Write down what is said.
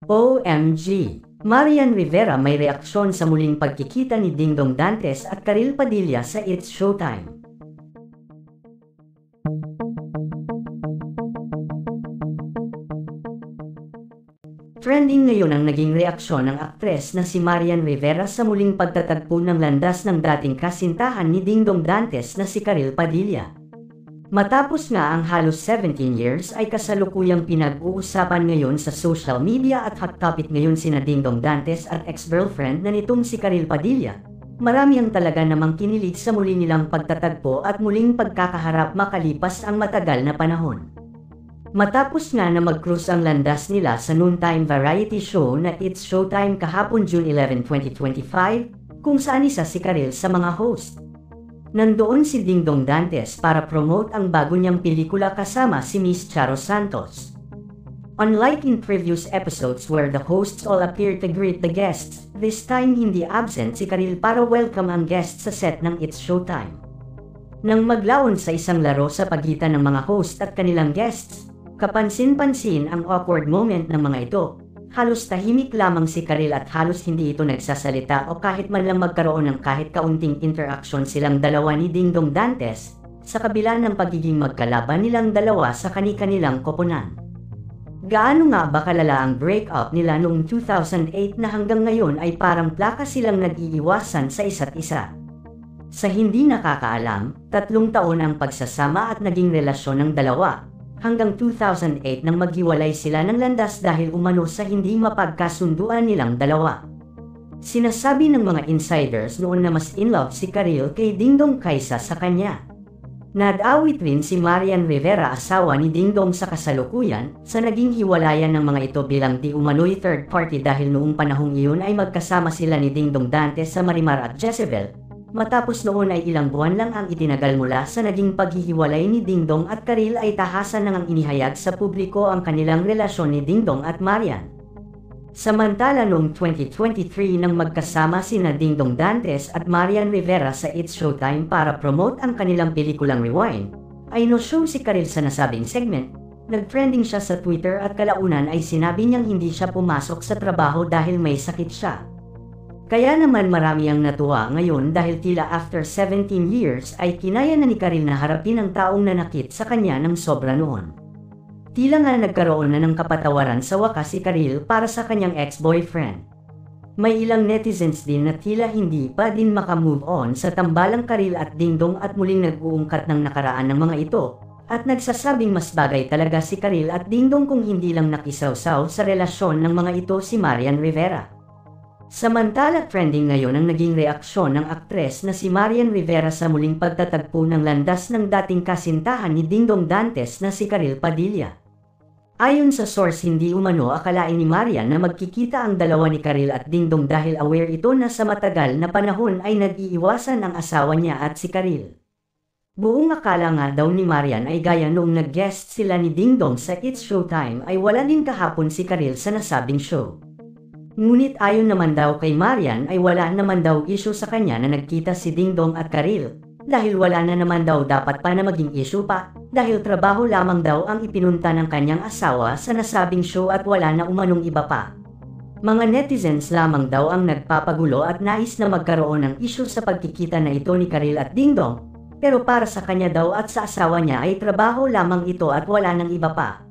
OMG! Marian Rivera may reaksyon sa muling pagkikita ni Dingdong Dantes at Karil Padilla sa It's Showtime. Trending ngayon ang naging reaksyon ng aktres na si Marian Rivera sa muling pagtatagpo ng landas ng dating kasintahan ni Dingdong Dantes na si Karil Padilla. Matapos nga ang halos 17 years ay kasalukuyang pinag-uusapan ngayon sa social media at hot topic ngayon sina Dingdong Dantes at ex-girlfriend na nitong si Karil Padilla. Marami ang talaga namang kinilig sa muli nilang pagtatagpo at muling pagkakaharap makalipas ang matagal na panahon. Matapos nga na mag-cruise ang landas nila sa noontime variety show na It's Showtime kahapon June 11, 2025, kung saan isa si Karil sa mga host. Nandoon si Dingdong Dantes para promote ang bago niyang pelikula kasama si Miss Charo Santos. Unlike in previous episodes where the hosts all appeared to greet the guests, this time hindi absent si Karil para welcome ang guests sa set ng It's Showtime. Nang maglaon sa isang laro sa pagitan ng mga host at kanilang guests, kapansin-pansin ang awkward moment ng mga ito. Halos tahimik lamang si Karil at halos hindi ito nagsasalita o kahit man lang magkaroon ng kahit kaunting interaction silang dalawa ni Dingdong Dantes, sa kabila ng pagiging magkalaban nilang dalawa sa kani-kanilang koponan. Gaano nga ba kalala ang breakup nila noong 2008 na hanggang ngayon ay parang plaka silang nag-iiwasan sa isa't isa? Sa hindi nakakaalam, 3 taon ang pagsasama at naging relasyon ng dalawa. Hanggang 2008 nang maghiwalay sila ng landas dahil umano sa hindi mapagkasunduan nilang dalawa. Sinasabi ng mga insiders noon na mas in love si Karil kay Dingdong kaysa sa kanya. Nadawit rin si Marian Rivera, asawa ni Dingdong sa kasalukuyan, sa naging hiwalayan ng mga ito bilang di umano'y third party dahil noong panahong iyon ay magkasama sila ni Dingdong Dantes sa Marimar at Jezebel. Matapos noon ay ilang buwan lang ang itinagal mula sa naging paghihiwalay ni Dingdong at Karil ay tahasan nang inihayag sa publiko ang kanilang relasyon ni Dingdong at Marian. Samantala noong 2023 nang magkasama sina Dingdong Dantes at Marian Rivera sa It's Showtime para promote ang kanilang pelikulang Rewind, ay no-show si Karil sa nasabing segment. Nag-trending siya sa Twitter at kalaunan ay sinabi niyang hindi siya pumasok sa trabaho dahil may sakit siya. Kaya naman marami ang natuwa ngayon dahil tila after 17 years ay kinaya na ni Karil na harapin ang taong nanakit sa kanya ng sobra noon. Tila nga nagkaroon na ng kapatawaran sa wakas si Karil para sa kanyang ex-boyfriend. May ilang netizens din na tila hindi pa din makamove on sa tambalang Karil at Dingdong at muling nag-uungkat ng nakaraan ng mga ito, at nagsasabing mas bagay talaga si Karil at Dingdong kung hindi lang nakisawsaw sa relasyon ng mga ito si Marian Rivera. Samantala trending ngayon ang naging reaksyon ng aktres na si Marian Rivera sa muling pagtatagpo ng landas ng dating kasintahan ni Dingdong Dantes na si Karil Padilla. Ayon sa source, hindi umano akalain ni Marian na magkikita ang dalawa ni Karil at Dingdong dahil aware ito na sa matagal na panahon ay nag-iiwasan ang asawa niya at si Karil. Buong akala nga daw ni Marian ay gaya noong nag-guest sila ni Dingdong sa It's Showtime ay wala din kahapon si Karil sa nasabing show. Ngunit ayon naman daw kay Marian ay wala naman daw issue sa kanya na nagkita si Dingdong at Karil, dahil wala na naman daw dapat pa na maging issue pa, dahil trabaho lamang daw ang ipinunta ng kanyang asawa sa nasabing show at wala na umanong iba pa. Mga netizens lamang daw ang nagpapagulo at nais na magkaroon ng issue sa pagkikita na ito ni Karil at Dingdong, pero para sa kanya daw at sa asawa niya ay trabaho lamang ito at wala nang iba pa.